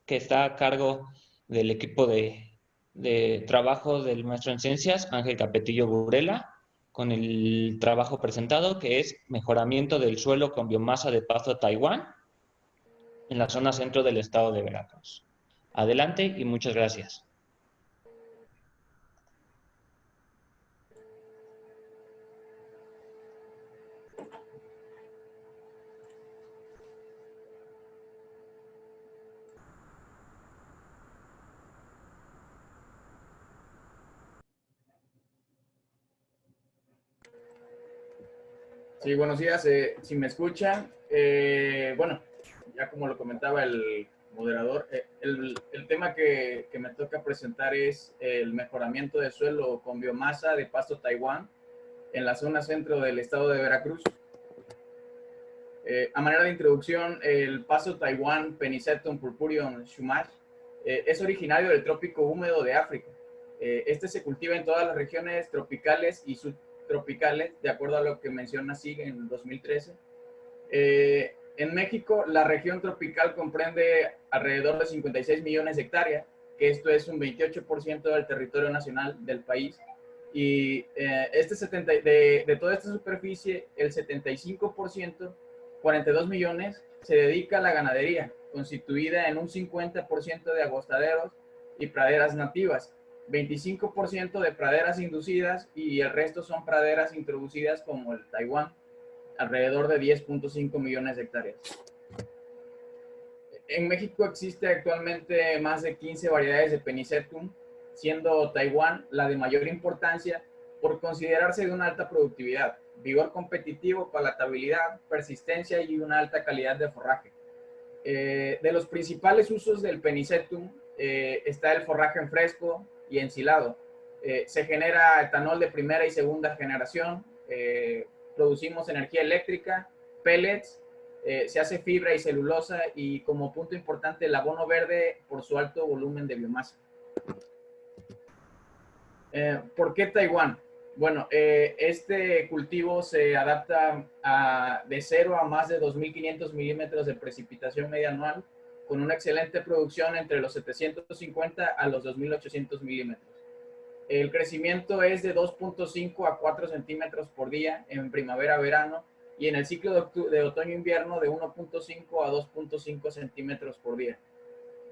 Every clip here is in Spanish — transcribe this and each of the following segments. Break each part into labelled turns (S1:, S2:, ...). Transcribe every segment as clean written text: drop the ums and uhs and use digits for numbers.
S1: que está a cargo del equipo de trabajo del maestro en ciencias, Ángel Capetillo Burela, con el trabajo presentado que es mejoramiento del suelo con biomasa de Pasto Taiwán en la zona centro del estado de Veracruz. Adelante y muchas gracias.
S2: Sí, buenos días. Si me escuchan, bueno, ya como lo comentaba el moderador, el tema que me toca presentar es el mejoramiento de suelo con biomasa de Pasto Taiwán en la zona centro del estado de Veracruz. A manera de introducción, el Pasto Taiwán Penicetum purpureum shumach es originario del trópico húmedo de África. Este se cultiva en todas las regiones tropicales y subtropicales, de acuerdo a lo que menciona SIG en 2013. En México, la región tropical comprende alrededor de 56 millones de hectáreas, que esto es un 28% del territorio nacional del país. Y de toda esta superficie, el 75%, 42 millones, se dedica a la ganadería, constituida en un 50% de agostaderos y praderas nativas, 25% de praderas inducidas y el resto son praderas introducidas como el Taiwán, alrededor de 10.5 millones de hectáreas. En México existe actualmente más de 15 variedades de Penicetum, siendo Taiwán la de mayor importancia por considerarse de una alta productividad, vigor competitivo, palatabilidad, persistencia y una alta calidad de forraje. De los principales usos del Penicetum está el forraje en fresco y ensilado. Se genera etanol de primera y segunda generación, producimos energía eléctrica, pellets, se hace fibra y celulosa y como punto importante el abono verde por su alto volumen de biomasa. ¿Por qué Taiwán? Bueno, este cultivo se adapta de 0 a más de 2.500 milímetros de precipitación media anual, con una excelente producción entre los 750 a los 2.800 milímetros. El crecimiento es de 2.5 a 4 centímetros por día en primavera-verano y en el ciclo de otoño-invierno de 1.5 a 2.5 centímetros por día.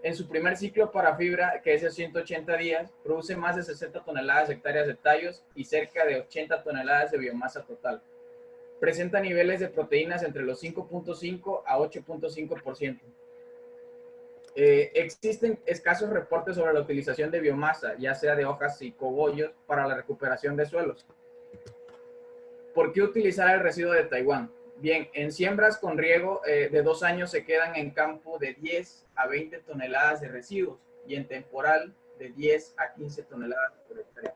S2: En su primer ciclo para fibra, que es de 180 días, produce más de 60 toneladas hectáreas de tallos y cerca de 80 toneladas de biomasa total. Presenta niveles de proteínas entre los 5.5 a 8.5%. Existen escasos reportes sobre la utilización de biomasa, ya sea de hojas y cogollos, para la recuperación de suelos. ¿Por qué utilizar el residuo de Taiwán? Bien, en siembras con riego de 2 años se quedan en campo de 10 a 20 toneladas de residuos y en temporal de 10 a 15 toneladas por hectárea.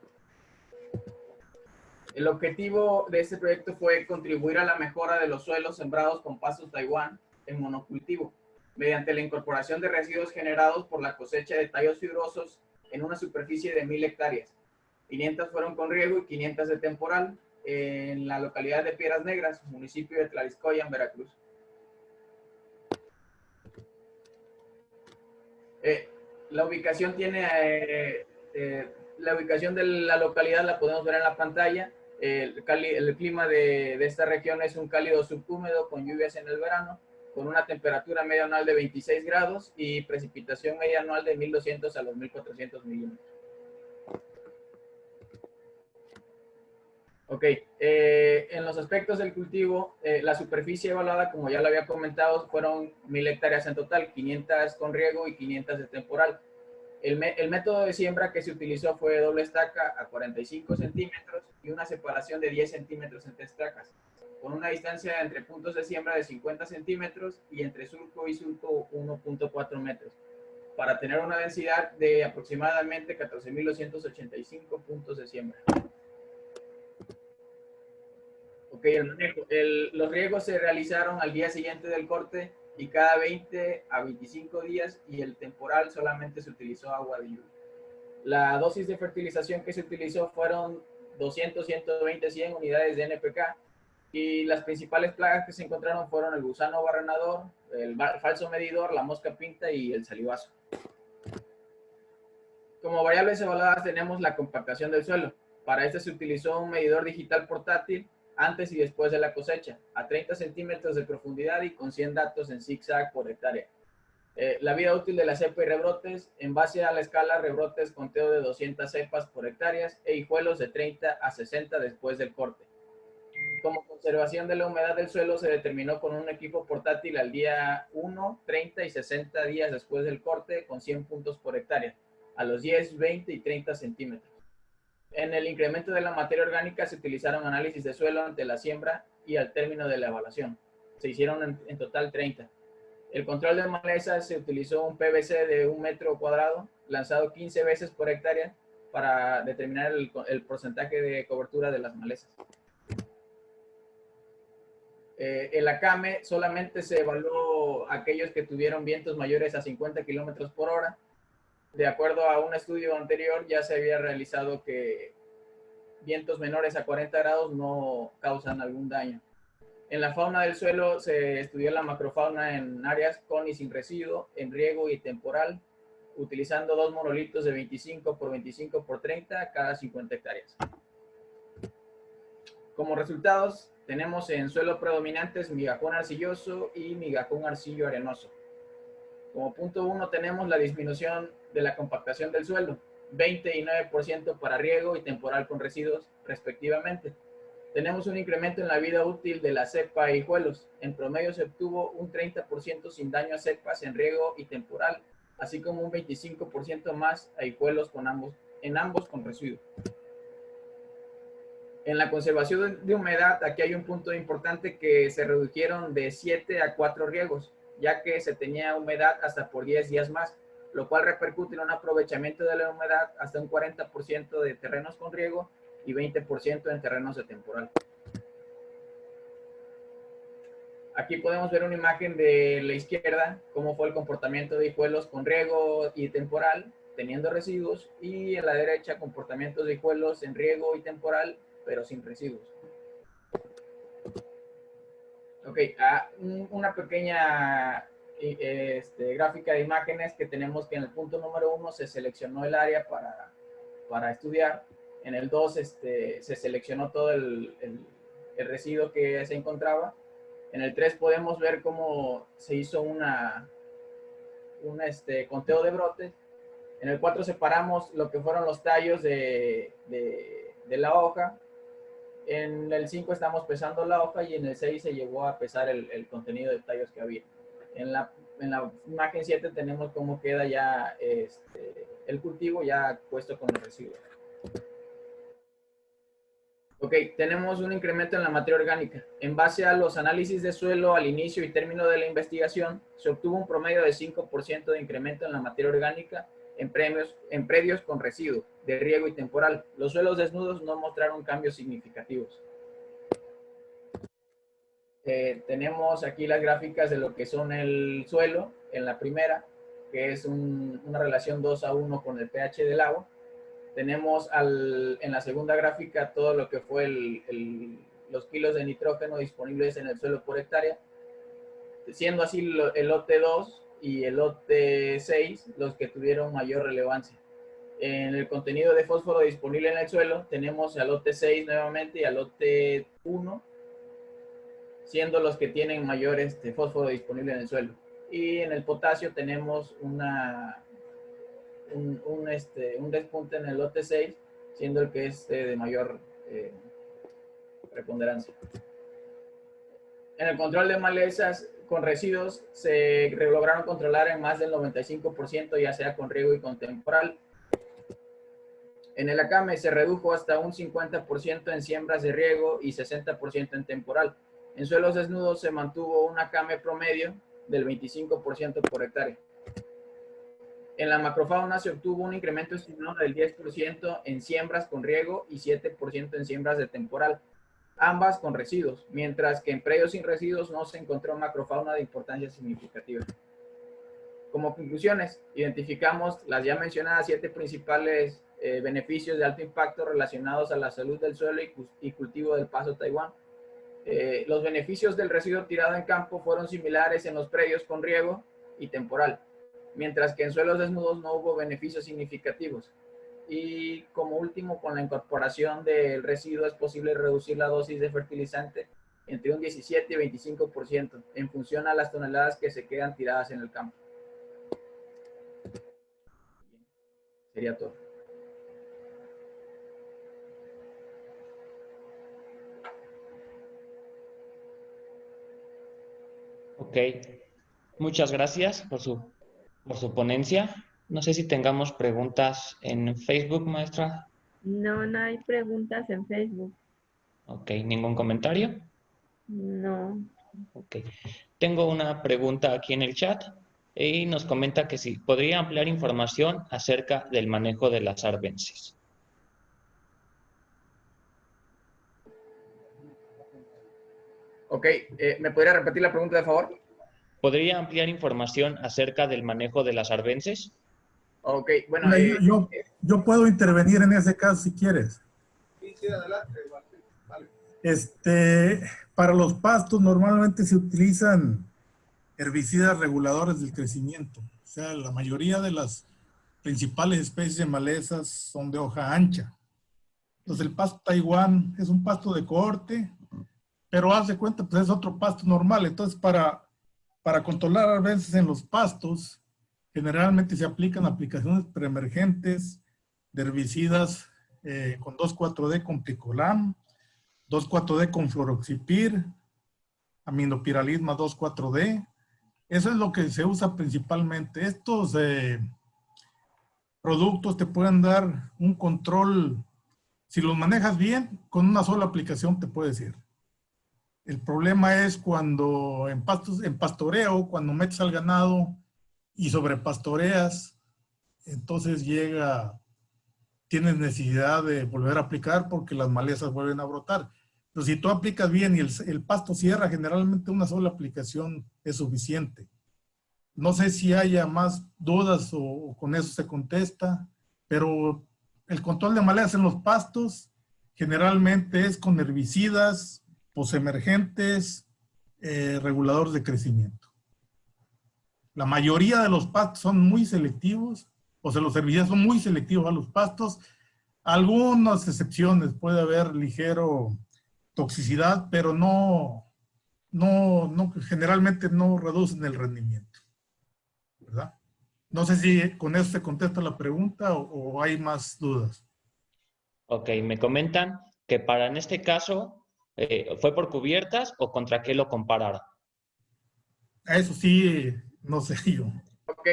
S2: El objetivo de este proyecto fue contribuir a la mejora de los suelos sembrados con pastos Taiwán en monocultivo, mediante la incorporación de residuos generados por la cosecha de tallos fibrosos en una superficie de 1.000 hectáreas. 500 fueron con riego y 500 de temporal, en la localidad de Piedras Negras, municipio de Tlariscoya, en Veracruz. La ubicación la ubicación de la localidad la podemos ver en la pantalla. El clima de esta región es un cálido subhúmedo con lluvias en el verano, con una temperatura media anual de 26 grados y precipitación media anual de 1.200 a los 1.400 milímetros. Ok, en los aspectos del cultivo, la superficie evaluada, como ya lo había comentado, fueron 1.000 hectáreas en total, 500 con riego y 500 de temporal. El método de siembra que se utilizó fue doble estaca a 45 centímetros y una separación de 10 centímetros entre estacas, con una distancia entre puntos de siembra de 50 centímetros y entre surco y surco 1.4 metros, para tener una densidad de aproximadamente 14.285 puntos de siembra. Ok, el manejo. Los riegos se realizaron al día siguiente del corte y cada 20 a 25 días, y el temporal solamente se utilizó agua de lluvia. La dosis de fertilización que se utilizó fueron 200, 120, 100 unidades de NPK, y las principales plagas que se encontraron fueron el gusano barrenador, el falso medidor, la mosca pinta y el salivazo. Como variables evaluadas tenemos la compactación del suelo. Para este se utilizó un medidor digital portátil antes y después de la cosecha, a 30 centímetros de profundidad y con 100 datos en zigzag por hectárea. La vida útil de la cepa y rebrotes, en base a la escala rebrotes, conteo de 200 cepas por hectáreas e hijuelos de 30 a 60 después del corte. Como conservación de la humedad del suelo se determinó con un equipo portátil al día 1, 30 y 60 días después del corte con 100 puntos por hectárea, a los 10, 20 y 30 centímetros. En el incremento de la materia orgánica se utilizaron análisis de suelo ante la siembra y al término de la evaluación. Se hicieron en total 30. El control de malezas se utilizó un PVC de 1 metro cuadrado, lanzado 15 veces por hectárea para determinar el porcentaje de cobertura de las malezas. El ACAME solamente se evaluó aquellos que tuvieron vientos mayores a 50 kilómetros por hora. De acuerdo a un estudio anterior, ya se había realizado que vientos menores a 40 grados no causan algún daño. En la fauna del suelo se estudió la macrofauna en áreas con y sin residuo, en riego y temporal, utilizando 2 monolitos de 25 por 25 por 30 cada 50 hectáreas. Como resultados, tenemos en suelo predominantes migajón arcilloso y migajón arcillo arenoso. Como punto 1 tenemos la disminución de la compactación del suelo, 20 y 9% para riego y temporal con residuos, respectivamente. Tenemos un incremento en la vida útil de la cepa e hijuelos. En promedio se obtuvo un 30% sin daño a cepas en riego y temporal, así como un 25% más a hijuelos en ambos con residuos. En la conservación de humedad, aquí hay un punto importante que se redujeron de 7 a 4 riegos, ya que se tenía humedad hasta por 10 días más, lo cual repercute en un aprovechamiento de la humedad hasta un 40% de terrenos con riego y 20% en terrenos de temporal. Aquí podemos ver una imagen de la izquierda, cómo fue el comportamiento de hijuelos con riego y temporal, teniendo residuos, y en la derecha comportamientos de hijuelos en riego y temporal, pero sin residuos. Ok, una pequeña gráfica de imágenes que tenemos que en el punto número 1 se seleccionó el área para estudiar. En el 2 se seleccionó todo el residuo que se encontraba. En el 3 podemos ver cómo se hizo un conteo de brotes. En el 4 separamos lo que fueron los tallos de la hoja. En el 5 estamos pesando la hoja y en el 6 se llegó a pesar el contenido de tallos que había. En la imagen 7 tenemos cómo queda ya el cultivo ya puesto con los residuos. Ok, tenemos un incremento en la materia orgánica. En base a los análisis de suelo al inicio y término de la investigación, se obtuvo un promedio de 5% de incremento en la materia orgánica en predios con residuo de riego y temporal. Los suelos desnudos no mostraron cambios significativos. Tenemos aquí las gráficas de lo que son el suelo en la primera, que es una relación 2:1 con el pH del agua. Tenemos en la segunda gráfica todo lo que fue los kilos de nitrógeno disponibles en el suelo por hectárea, siendo así el lote 2 y el lote 6 los que tuvieron mayor relevancia. En el contenido de fósforo disponible en el suelo tenemos al lote 6 nuevamente y al lote 1, siendo los que tienen mayor fósforo disponible en el suelo. Y en el potasio tenemos un despunte en el lote 6, siendo el que es de mayor preponderancia. En el control de malezas con residuos se lograron controlar en más del 95%, ya sea con riego y con temporal. En el ACAME se redujo hasta un 50% en siembras de riego y 60% en temporal. En suelos desnudos se mantuvo un ACAME promedio del 25% por hectárea. En la macrofauna se obtuvo un incremento estimado del 10% en siembras con riego y 7% en siembras de temporal, ambas con residuos, mientras que en predios sin residuos no se encontró macrofauna de importancia significativa. Como conclusiones, identificamos las ya mencionadas 7 principales beneficios de alto impacto relacionados a la salud del suelo y cultivo del Paso Taiwán. Los beneficios del residuo tirado en campo fueron similares en los predios con riego y temporal, mientras que en suelos desnudos no hubo beneficios significativos. Y como último, con la incorporación del residuo es posible reducir la dosis de fertilizante entre un 17 y 25% en función a las toneladas que se quedan tiradas en el campo. Sería todo.
S1: Ok, muchas gracias por su ponencia. No sé si tengamos preguntas en Facebook, maestra.
S3: No, no hay preguntas en Facebook.
S1: Ok, ¿ningún comentario?
S3: No.
S1: Ok. Tengo una pregunta aquí en el chat y nos comenta que si podría ampliar información acerca del manejo de las arbences.
S2: Ok, ¿me podría repetir la pregunta, de favor?
S1: ¿Podría ampliar información acerca del manejo de las arbences?
S2: Ok, bueno.
S4: Mira, yo puedo intervenir en ese caso si quieres.
S2: Sí, adelante. Vale.
S4: Para los pastos normalmente se utilizan herbicidas reguladores del crecimiento. O sea, la mayoría de las principales especies de malezas son de hoja ancha. Entonces el pasto Taiwán es un pasto de corte, pero haz de cuenta, pues es otro pasto normal. Entonces para controlar a veces en los pastos, generalmente se aplican aplicaciones preemergentes de herbicidas con 2,4-D con Picolam, 2,4-D con fluoroxipir, aminopiralisma 2,4-D. Eso es lo que se usa principalmente. Estos productos te pueden dar un control, si los manejas bien, con una sola aplicación te puedes ir. El problema es cuando en pastoreo, cuando metes al ganado y sobrepastoreas, entonces tienes necesidad de volver a aplicar porque las malezas vuelven a brotar. Pero si tú aplicas bien y el pasto cierra, generalmente una sola aplicación es suficiente. No sé si haya más dudas o con eso se contesta, pero el control de malezas en los pastos generalmente es con herbicidas, posemergentes, reguladores de crecimiento. La mayoría de los pastos son muy selectivos, o sea, los herbicidas son muy selectivos a los pastos. Algunas excepciones, puede haber ligero toxicidad, pero generalmente no reducen el rendimiento, ¿verdad? No sé si con eso se contesta la pregunta o hay más dudas.
S1: Ok, me comentan que para en este caso, ¿fue por cubiertas o contra qué lo compararon?
S4: A eso sí, no sé yo.
S2: Ok,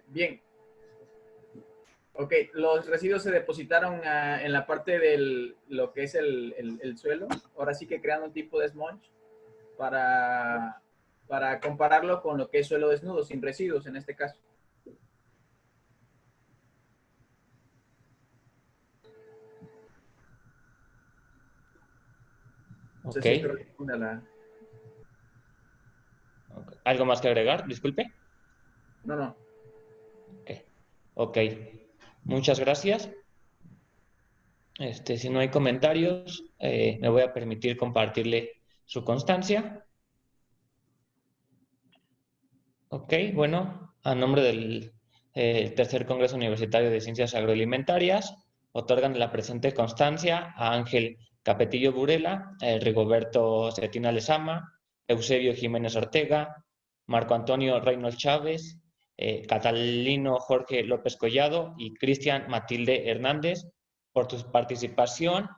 S2: bien. Ok, los residuos se depositaron en la parte de lo que es el suelo. Ahora sí que creando un tipo de sponge para compararlo con lo que es suelo desnudo, sin residuos en este caso. No sé
S1: Ok.
S2: si esto responde a la...
S1: ¿Algo más que agregar? Disculpe.
S2: No, no.
S1: Ok. Muchas gracias. Si no hay comentarios, me voy a permitir compartirle su constancia. Ok, bueno, a nombre del Tercer Congreso Universitario de Ciencias Agroalimentarias, otorgan la presente constancia a Ángel Capetillo Burela, Rigoberto Cetina Lezama, Eusebio Jiménez Ortega, Marco Antonio Reynolds Chávez, Catalino Jorge López Collado y Cristian Matilde Hernández por tu participación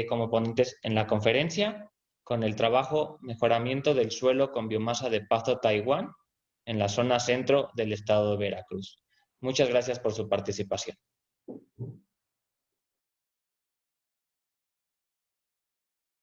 S1: como ponentes en la conferencia con el trabajo Mejoramiento del suelo con biomasa de pasto Taiwán en la zona centro del estado de Veracruz. Muchas gracias por su participación.